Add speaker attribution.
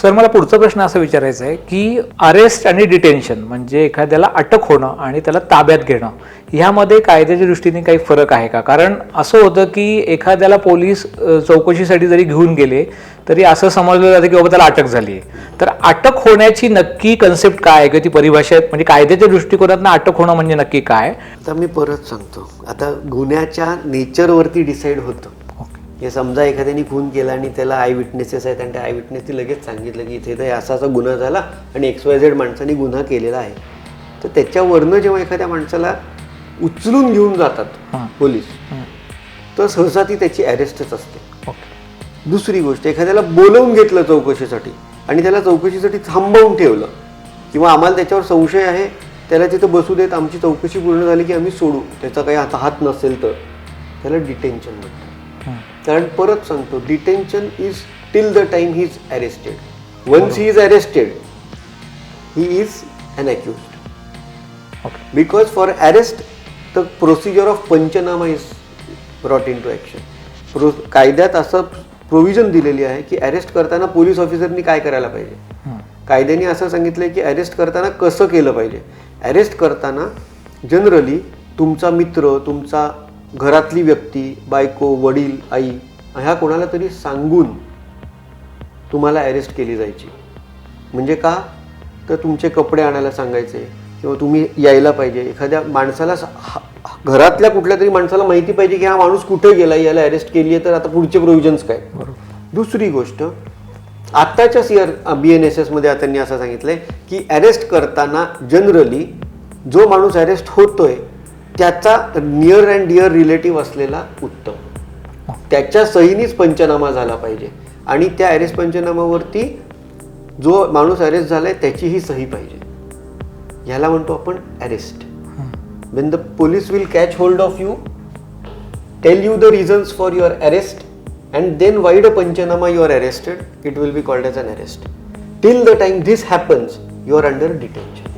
Speaker 1: Sir, मला पुढचा प्रश्न असा विचारायचा आहे की अरेस्ट आणि डिटेन्शन म्हणजे एखाद्याला अटक होणं आणि त्याला ताब्यात घेणं ह्यामध्ये कायद्याच्या दृष्टीने काही फरक आहे का? कारण असं होतं की एखाद्याला पोलीस चौकशीसाठी जरी घेऊन गेले तरी असं समजलं जातं की बाबा त्याला अटक झाली आहे. तर अटक होण्याची नक्की कन्सेप्ट काय आहे किंवा ती परिभाषा म्हणजे कायद्याच्या दृष्टिकोनातून अटक होणं म्हणजे नक्की काय?
Speaker 2: आता मी परत सांगतो, आता गुन्ह्याच्या नेचरवरती डिसाईड होतं. हे समजा एखाद्याने खून केला आणि त्याला आय विटनेसेस आहेत आणि त्या आय विटनेसनी लगेच सांगितलं की इथे तर असा असा गुन्हा झाला आणि XYZ माणसाने गुन्हा केलेला आहे, तर त्याच्यावरनं जेव्हा एखाद्या माणसाला उचलून घेऊन जातात पोलीस, तर सहसा ती त्याची अरेस्टच असते. दुसरी गोष्ट, एखाद्याला बोलवून घेतलं चौकशीसाठी आणि त्याला चौकशीसाठी थांबवून ठेवलं किंवा आम्हाला त्याच्यावर संशय आहे, त्याला तिथं बसू देत, आमची चौकशी पूर्ण झाली की आम्ही सोडू, त्याचा काही आता हात नसेल तर त्याला डिटेन्शन म्हणतात. कारण परत सांगतो, detention is till the time he is arrested. Once he is arrested he is an accused. Because for arrest the procedure of panchnama is brought into action. कायद्यात असं प्रोव्हिजन दिलेली आहे की अरेस्ट करताना पोलीस ऑफिसरनी काय करायला पाहिजे. कायद्याने असं सांगितलंय की अरेस्ट करताना कसं केलं पाहिजे. अरेस्ट करताना जनरली तुमचा मित्र, तुमचा घरातली व्यक्ती, बायको, वडील, आई, ह्या कोणाला तरी सांगून तुम्हाला अरेस्ट केली जायची. म्हणजे का, तर तुमचे कपडे आणायला सांगायचे किंवा तुम्ही यायला पाहिजे. एखाद्या माणसाला, घरातल्या कुठल्या तरी माणसाला माहिती पाहिजे की हा माणूस कुठे गेला, याला अरेस्ट केली आहे, तर आता पुढचे प्रोव्हिजन्स काय. दुसरी गोष्ट, आत्ताच्या BNSS मध्ये त्यांनी असं सांगितलंय की अरेस्ट करताना जनरली जो माणूस अरेस्ट होतोय त्याचा नियर अँड डिअर रिलेटिव्ह असलेला उत्तम, त्याच्या सहीनीच पंचनामा झाला पाहिजे आणि त्या अरेस्ट पंचनामावरती जो माणूस अरेस्ट झालाय त्याचीही सही पाहिजे. ह्याला म्हणतो आपण arrest. when the police will catch hold of you, tell you the reasons for your arrest and then write a panchanama you are arrested, it will be called as an arrest. Till the time this happens, you are under detention.